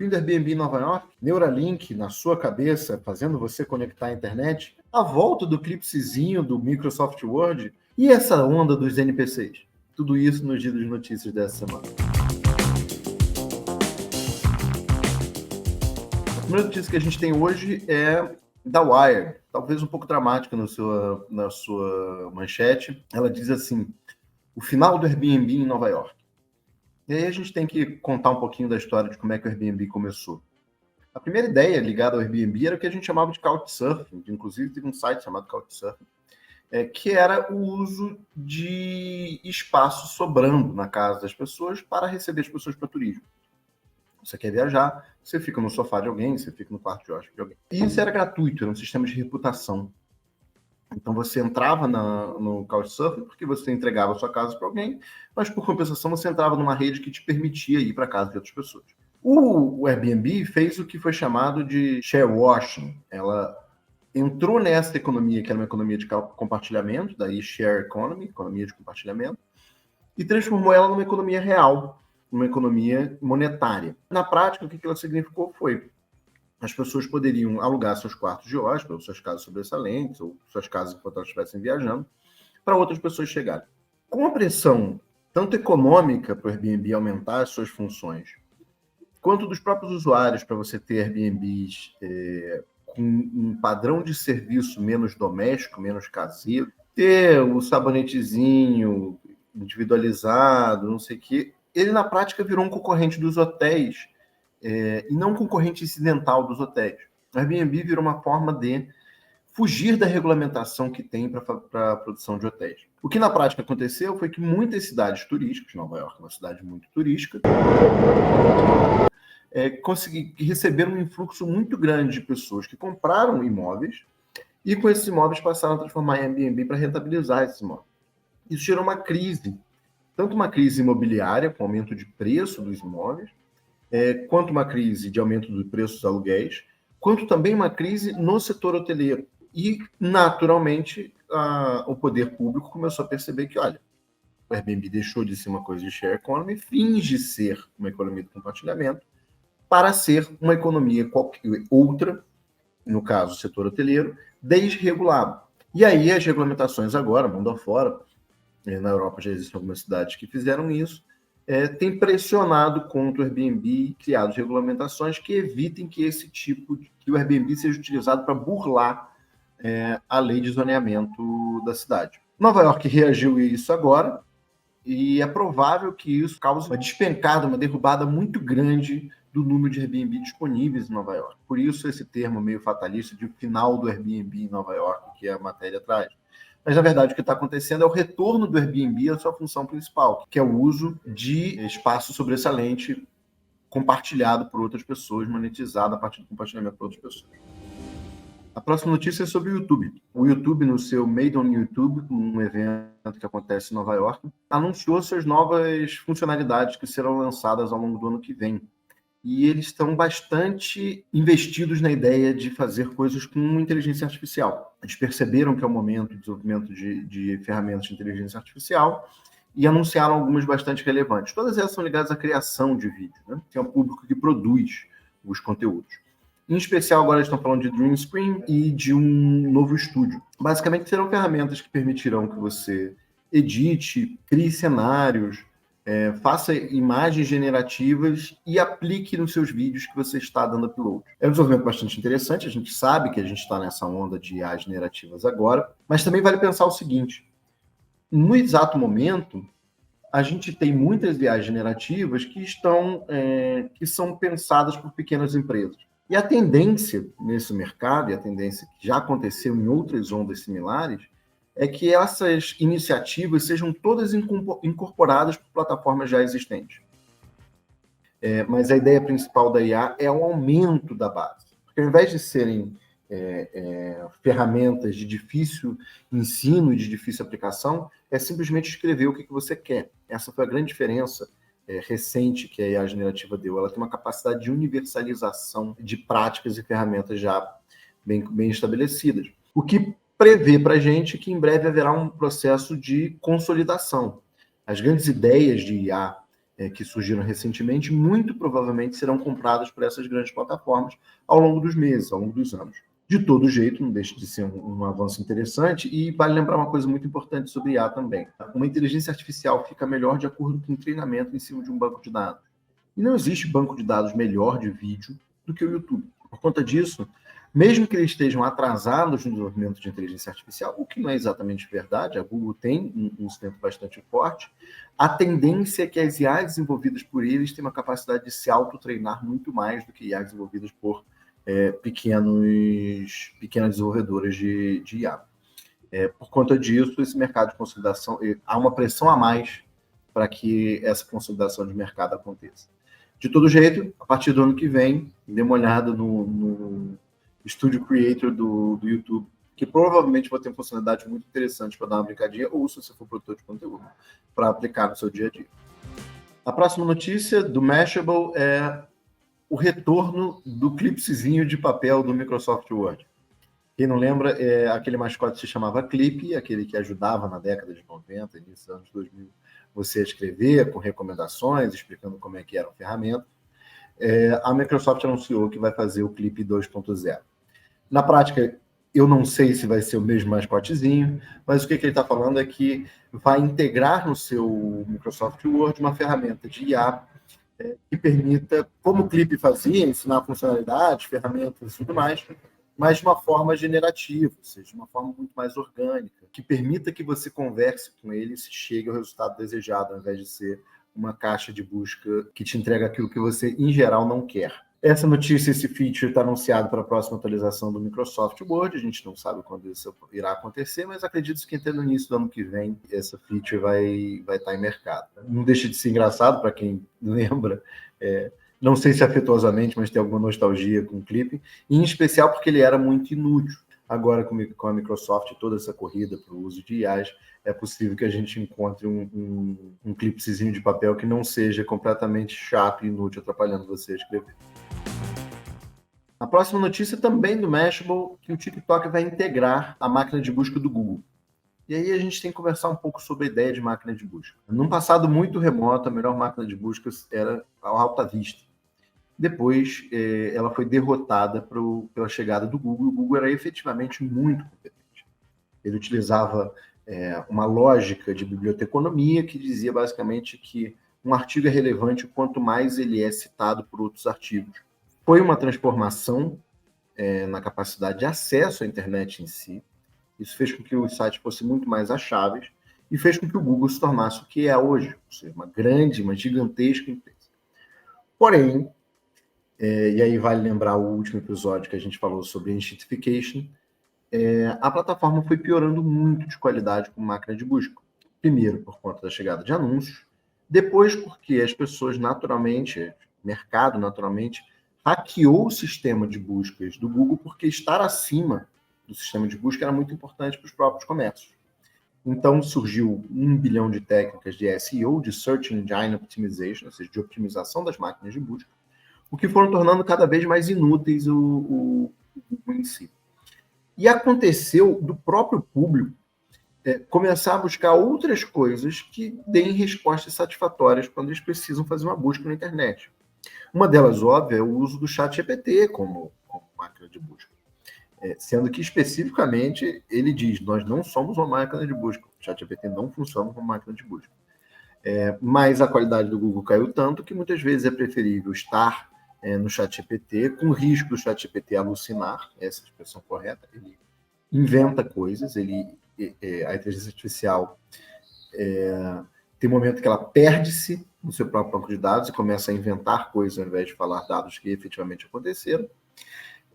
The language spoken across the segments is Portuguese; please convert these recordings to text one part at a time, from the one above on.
Fim do Airbnb em Nova York, Neuralink na sua cabeça, fazendo você conectar à internet, a volta do clipsezinho do Microsoft Word e essa onda dos NPCs. Tudo isso no Giro de Notícias dessa semana. A primeira notícia que a gente tem hoje é da Wired, talvez um pouco dramática na sua manchete. Ela diz assim: o final do Airbnb em Nova York. E aí a gente tem que contar um pouquinho da história de como é que o Airbnb começou. A primeira ideia ligada ao Airbnb era o que a gente chamava de Couchsurfing, que inclusive teve um site chamado Couchsurfing, que era o uso de espaço sobrando na casa das pessoas para receber as pessoas para turismo. Você quer viajar, você fica no sofá de alguém, você fica no quarto de hóspede de alguém. E isso era gratuito, era um sistema de reputação. Então você entrava no Couchsurfing porque você entregava a sua casa para alguém, mas por compensação você entrava numa rede que te permitia ir para a casa de outras pessoas. O Airbnb fez o que foi chamado de sharewashing. Ela entrou nessa economia, que era uma economia de compartilhamento, daí share economy, economia de compartilhamento, e transformou ela numa economia real, numa economia monetária. Na prática, o que ela significou foi: as pessoas poderiam alugar seus quartos de hóspede, ou suas casas sobressalentes, ou suas casas enquanto elas estivessem viajando, para outras pessoas chegarem. Com a pressão tanto econômica para o Airbnb aumentar as suas funções, quanto dos próprios usuários para você ter Airbnbs com um padrão de serviço menos doméstico, menos caseiro, ter o sabonetezinho individualizado, não sei o quê, ele na prática virou um concorrente dos hotéis, e não um concorrente incidental dos hotéis. O Airbnb virou uma forma de fugir da regulamentação que tem para a produção de hotéis. O que na prática aconteceu foi que muitas cidades turísticas, Nova York é uma cidade muito turística, receberam um influxo muito grande de pessoas que compraram imóveis e com esses imóveis passaram a transformar em Airbnb para rentabilizar esses imóveis. Isso gerou uma crise, tanto uma crise imobiliária, com aumento de preço dos imóveis, quanto uma crise de aumento do preço dos aluguéis, quanto também uma crise no setor hoteleiro. E, naturalmente, o poder público começou a perceber que, olha, o Airbnb deixou de ser uma coisa de share economy, finge ser uma economia de compartilhamento, para ser uma economia qualquer outra, no caso, o setor hoteleiro, desregulado. E aí as regulamentações agora, mundo afora, na Europa já existem algumas cidades que fizeram isso, tem pressionado contra o Airbnb, criado regulamentações que evitem que que o Airbnb seja utilizado para burlar a lei de zoneamento da cidade. Nova York reagiu a isso agora, e é provável que isso cause uma despencada, uma derrubada muito grande do número de Airbnb disponíveis em Nova York. Por isso esse termo meio fatalista de final do Airbnb em Nova York, que a matéria traz. Mas, na verdade, o que está acontecendo é o retorno do Airbnb à sua função principal, que é o uso de espaço sobressalente compartilhado por outras pessoas, monetizado a partir do compartilhamento por outras pessoas. A próxima notícia é sobre o YouTube. O YouTube, no seu Made on YouTube, um evento que acontece em Nova York, anunciou suas novas funcionalidades que serão lançadas ao longo do ano que vem. E eles estão bastante investidos na ideia de fazer coisas com inteligência artificial. Eles perceberam que é o momento de desenvolvimento de ferramentas de inteligência artificial e anunciaram algumas bastante relevantes. Todas elas são ligadas à criação de vídeo, né? Que é o público que produz os conteúdos. Em especial, agora eles estão falando de Dream Screen e de um novo estúdio. Basicamente, serão ferramentas que permitirão que você edite, crie cenários, faça imagens generativas e aplique nos seus vídeos que você está dando upload. É um desenvolvimento bastante interessante, a gente sabe que a gente está nessa onda de IA generativas agora, mas também vale pensar o seguinte: no exato momento, a gente tem muitas IAs generativas que são pensadas por pequenas empresas. E a tendência nesse mercado, e a tendência que já aconteceu em outras ondas similares, é que essas iniciativas sejam todas incorporadas por plataformas já existentes. Mas a ideia principal da IA é o aumento da base. Porque ao invés de serem ferramentas de difícil ensino e de difícil aplicação, é simplesmente escrever o que você quer. Essa foi a grande diferença recente que a IA generativa deu. Ela tem uma capacidade de universalização de práticas e ferramentas já bem estabelecidas. O que prevê para a gente que em breve haverá um processo de consolidação. As grandes ideias de IA que surgiram recentemente, muito provavelmente serão compradas por essas grandes plataformas ao longo dos meses, ao longo dos anos. De todo jeito, não deixa de ser um avanço interessante, e vale lembrar uma coisa muito importante sobre IA também. Uma inteligência artificial fica melhor de acordo com o treinamento em cima de um banco de dados. E não existe banco de dados melhor de vídeo do que o YouTube. Por conta disso, mesmo que eles estejam atrasados no desenvolvimento de inteligência artificial, o que não é exatamente verdade, a Google tem um sustento bastante forte, a tendência é que as IAs desenvolvidas por eles têm uma capacidade de se autotreinar muito mais do que IAs desenvolvidas por pequenas desenvolvedoras de IA. Por conta disso, esse mercado de consolidação, há uma pressão a mais para que essa consolidação de mercado aconteça. De todo jeito, a partir do ano que vem, dê uma olhada no Studio Creator do YouTube, que provavelmente vai ter uma funcionalidade muito interessante para dar uma brincadinha, ou se você for produtor de conteúdo, para aplicar no seu dia a dia. A próxima notícia do Mashable é o retorno do clipsezinho de papel do Microsoft Word. Quem não lembra, aquele mascote se chamava Clip, aquele que ajudava na década de 90, início dos anos 2000, você a escrever com recomendações, explicando como é que era a ferramenta. A Microsoft anunciou que vai fazer o Clip 2.0. Na prática, eu não sei se vai ser o mesmo mascotezinho, mas o que ele está falando é que vai integrar no seu Microsoft Word uma ferramenta de IA que permita, como o Clip fazia, ensinar funcionalidades, ferramentas e tudo mais, mas de uma forma generativa, ou seja, de uma forma muito mais orgânica, que permita que você converse com ele e se chegue ao resultado desejado, ao invés de ser uma caixa de busca que te entrega aquilo que você, em geral, não quer. Essa notícia, esse feature está anunciado para a próxima atualização do Microsoft Word. A gente não sabe quando isso irá acontecer, mas acredito que até no início do ano que vem essa feature vai estar em mercado. Não deixa de ser engraçado para quem lembra, não sei se afetuosamente, mas tem alguma nostalgia com o Clip, em especial porque ele era muito inútil. Agora, com a Microsoft, toda essa corrida para o uso de IAs, é possível que a gente encontre um clipezinho de papel que não seja completamente chato e inútil, atrapalhando você a escrever. A próxima notícia também do Mashable, que o TikTok vai integrar a máquina de busca do Google. E aí a gente tem que conversar um pouco sobre a ideia de máquina de busca. Num passado muito remoto, a melhor máquina de busca era a Alta Vista. Depois, ela foi derrotada pela chegada do Google. O Google era efetivamente muito competente. Ele utilizava uma lógica de biblioteconomia que dizia basicamente que um artigo é relevante quanto mais ele é citado por outros artigos. Foi uma transformação na capacidade de acesso à internet em si. Isso fez com que os sites fossem muito mais acháveis e fez com que o Google se tornasse o que é hoje, ou seja, uma gigantesca empresa. Porém, e aí vale lembrar o último episódio que a gente falou sobre enshittification, a plataforma foi piorando muito de qualidade com máquina de busca. Primeiro, por conta da chegada de anúncios, depois porque as pessoas naturalmente, o mercado naturalmente, hackeou o sistema de buscas do Google porque estar acima do sistema de busca era muito importante para os próprios comércios. Então surgiu 1 bilhão de técnicas de SEO, de Search Engine Optimization, ou seja, de otimização das máquinas de busca, o que foram tornando cada vez mais inúteis o Google em si. E aconteceu do próprio público começar a buscar outras coisas que deem respostas satisfatórias quando eles precisam fazer uma busca na internet. Uma delas, óbvia, é o uso do ChatGPT como máquina de busca. Sendo que, especificamente, ele diz, nós não somos uma máquina de busca. O ChatGPT não funciona como máquina de busca. Mas a qualidade do Google caiu tanto que muitas vezes é preferível estar no ChatGPT, com o risco do ChatGPT alucinar, essa é a expressão correta. Ele inventa coisas, a inteligência artificial tem um momento que ela perde-se no seu próprio banco de dados e começa a inventar coisas ao invés de falar dados que efetivamente aconteceram.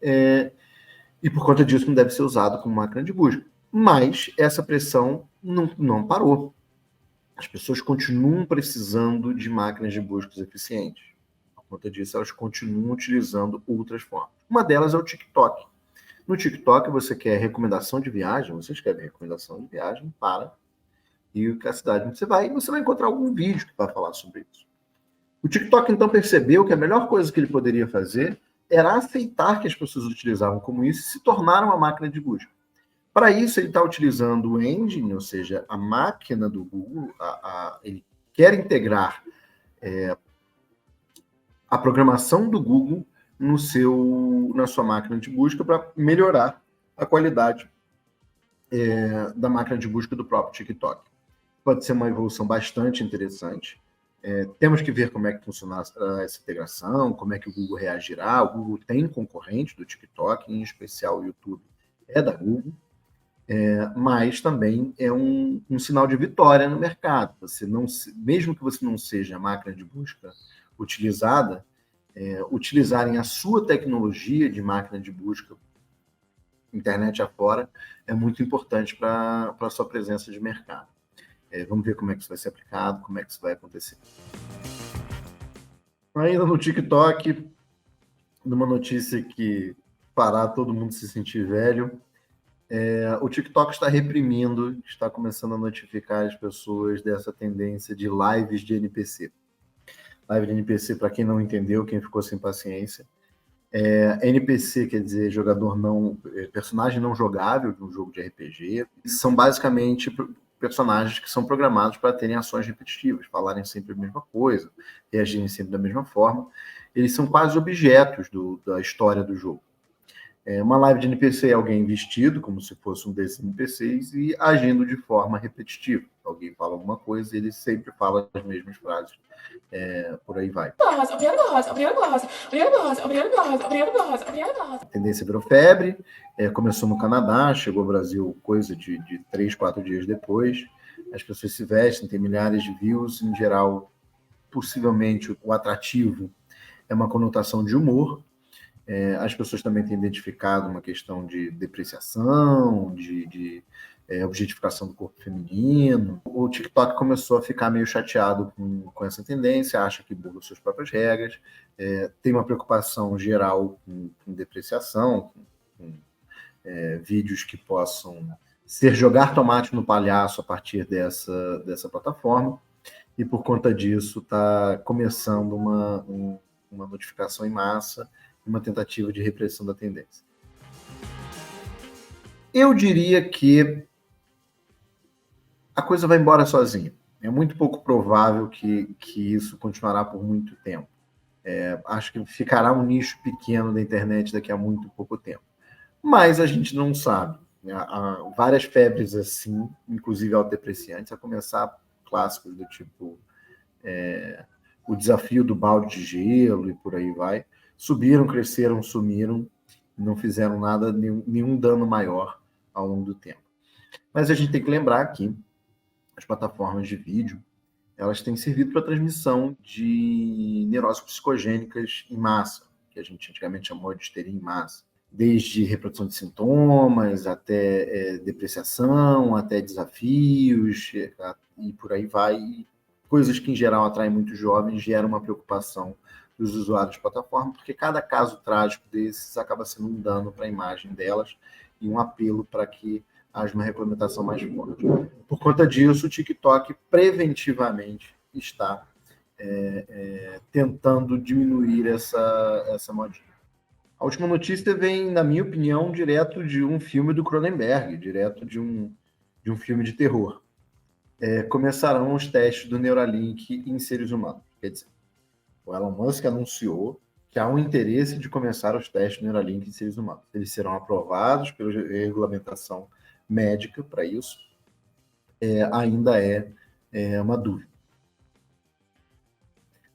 E por conta disso não deve ser usado como máquina de busca. Mas essa pressão não parou. As pessoas continuam precisando de máquinas de busca eficientes. Por conta disso, elas continuam utilizando outras formas. Uma delas é o TikTok. No TikTok, você quer recomendação de viagem, você escreve recomendação de viagem para a cidade onde você vai, e você vai encontrar algum vídeo que vai falar sobre isso. O TikTok, então, percebeu que a melhor coisa que ele poderia fazer era aceitar que as pessoas utilizavam como isso e se tornar uma máquina de busca. Para isso, ele está utilizando o engine, ou seja, a máquina do Google, ele quer integrar a programação do Google na sua máquina de busca para melhorar a qualidade da máquina de busca do próprio TikTok. Pode ser uma evolução bastante interessante. Temos que ver como é que funciona essa integração, como é que o Google reagirá. O Google tem concorrente do TikTok, em especial o YouTube é da Google, mas também é um sinal de vitória no mercado. Mesmo que você não seja a máquina de busca utilizada, utilizarem a sua tecnologia de máquina de busca internet afora é muito importante para a sua presença de mercado. Vamos ver como é que isso vai ser aplicado, como é que isso vai acontecer. Ainda no TikTok, numa notícia que fará todo mundo se sentir velho, o TikTok está reprimindo, está começando a notificar as pessoas dessa tendência de lives de NPC. Live de NPC, para quem não entendeu, quem ficou sem paciência, NPC quer dizer personagem não jogável de um jogo de RPG. São basicamente personagens que são programados para terem ações repetitivas, falarem sempre a mesma coisa, reagirem sempre da mesma forma. Eles são quase objetos da história do jogo. Uma live de NPC é alguém vestido como se fosse um desses NPCs e agindo de forma repetitiva. Alguém fala alguma coisa e ele sempre fala as mesmas frases. Por aí vai. A tendência virou febre, começou no Canadá, chegou ao Brasil coisa de 3, 4 dias depois. As pessoas se vestem, tem milhares de views, em geral, possivelmente o atrativo é uma conotação de humor. As pessoas também têm identificado uma questão de depreciação, de objetificação do corpo feminino. O TikTok começou a ficar meio chateado com essa tendência, acha que burla suas próprias regras, tem uma preocupação geral com depreciação, com vídeos que possam ser jogar tomate no palhaço a partir dessa plataforma, e por conta disso está começando uma notificação em massa, uma tentativa de repressão da tendência. Eu diria que a coisa vai embora sozinha. É muito pouco provável que isso continuará por muito tempo. Acho que ficará um nicho pequeno da internet daqui a muito pouco tempo. Mas a gente não sabe. Há várias febres assim, inclusive autodepreciantes, a começar clássicos do tipo o desafio do balde de gelo e por aí vai. Subiram, cresceram, sumiram, não fizeram nada, nenhum dano maior ao longo do tempo. Mas a gente tem que lembrar que as plataformas de vídeo, elas têm servido para transmissão de neuroses psicogênicas em massa, que a gente antigamente chamou de histeria em massa. Desde reprodução de sintomas, até depreciação, até desafios, e por aí vai. E coisas que, em geral, atraem muitos jovens, geram uma preocupação dos usuários de plataforma, porque cada caso trágico desses acaba sendo um dano para a imagem delas e um apelo para que haja uma regulamentação mais forte. Por conta disso, o TikTok preventivamente está tentando diminuir essa modinha. A última notícia vem, na minha opinião, direto de um filme do Cronenberg, direto de um filme de terror. Começarão os testes do Neuralink em seres humanos. Quer dizer, o Elon Musk anunciou que há um interesse de começar os testes do Neuralink em seres humanos. Eles serão aprovados pela regulamentação médica para isso. Ainda é uma dúvida.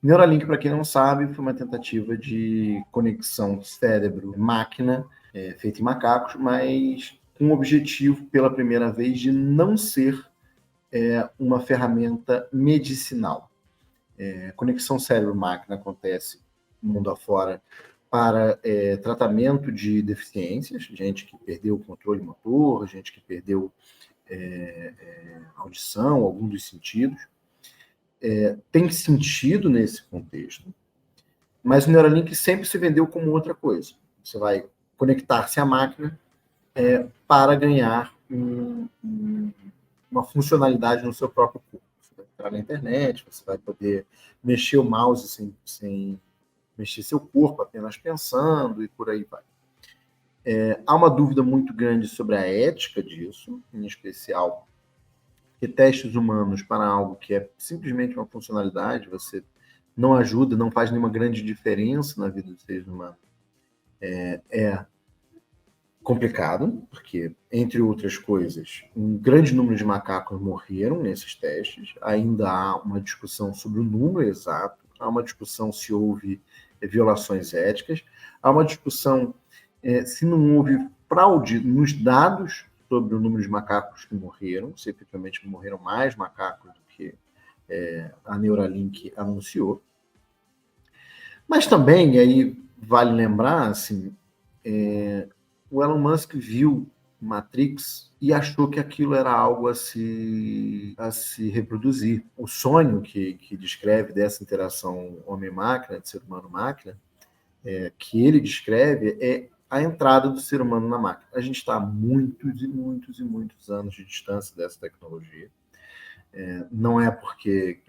Neuralink, para quem não sabe, foi uma tentativa de conexão cérebro-máquina feita em macacos, mas com o objetivo, pela primeira vez, de não ser uma ferramenta medicinal. Conexão cérebro-máquina acontece no mundo afora para tratamento de deficiências, gente que perdeu o controle motor, gente que perdeu audição, algum dos sentidos. Tem sentido nesse contexto, mas o Neuralink sempre se vendeu como outra coisa. Você vai conectar-se à máquina para ganhar uma funcionalidade no seu próprio corpo. Você vai entrar na internet, você vai poder mexer o mouse sem mexer seu corpo, apenas pensando e por aí vai. Há uma dúvida muito grande sobre a ética disso, em especial que testes humanos para algo que é simplesmente uma funcionalidade, você não ajuda, não faz nenhuma grande diferença na vida dos seres humanos, é complicado, porque, entre outras coisas, um grande número de macacos morreram nesses testes, ainda há uma discussão sobre o número exato, há uma discussão se houve violações éticas, há uma discussão se não houve fraude nos dados sobre o número de macacos que morreram, se efetivamente morreram mais macacos do que a Neuralink anunciou. Mas também, e aí vale lembrar, assim, o Elon Musk viu Matrix e achou que aquilo era algo a se reproduzir. O sonho que descreve dessa interação homem-máquina, de ser humano-máquina, que ele descreve é a entrada do ser humano na máquina. A gente está a muitos e muitos e muitos anos de distância dessa tecnologia. Não é porque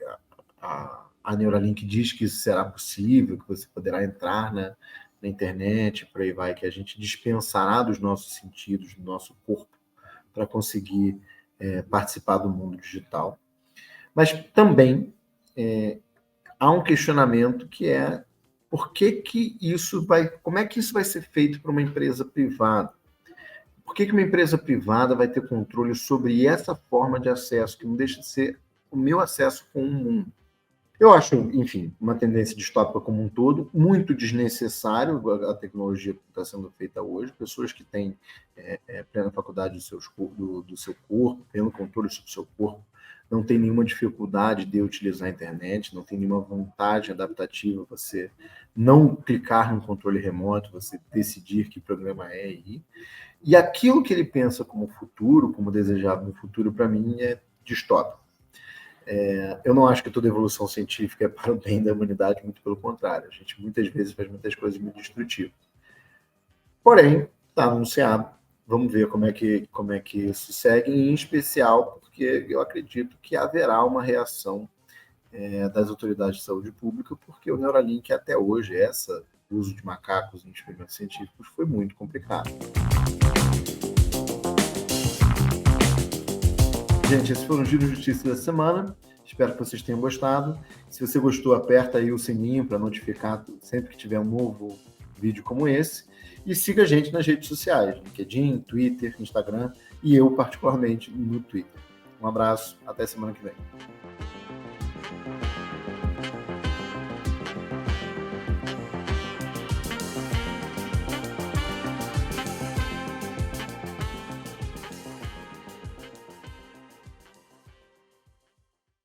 a Neuralink diz que isso será possível, que você poderá entrar na internet, por aí vai, que a gente dispensará dos nossos sentidos, do nosso corpo, para conseguir participar do mundo digital. Mas também há um questionamento que é por que isso vai, como é que isso vai ser feito para uma empresa privada? Por que uma empresa privada vai ter controle sobre essa forma de acesso, que não deixa de ser o meu acesso com o mundo? Eu acho, enfim, uma tendência distópica como um todo, muito desnecessário a tecnologia que está sendo feita hoje. Pessoas que têm plena faculdade do seu corpo, pleno controle sobre o seu corpo, não tem nenhuma dificuldade de utilizar a internet, não tem nenhuma vantagem adaptativa você não clicar no controle remoto, você decidir que programa é ir. E aquilo que ele pensa como futuro, como desejável no futuro, para mim é distópico. Eu não acho que toda evolução científica é para o bem da humanidade, muito pelo contrário. A gente muitas vezes faz muitas coisas muito destrutivas. Porém, está anunciado. Vamos ver como é que isso segue, em especial porque eu acredito que haverá uma reação das autoridades de saúde pública, porque o Neuralink até hoje, o uso de macacos em experimentos científicos foi muito complicado. Gente, esses foram os Giro de Justiça da semana. Espero que vocês tenham gostado. Se você gostou, aperta aí o sininho para notificar sempre que tiver um novo vídeo como esse. E siga a gente nas redes sociais, LinkedIn, Twitter, Instagram e eu, particularmente, no Twitter. Um abraço, até semana que vem.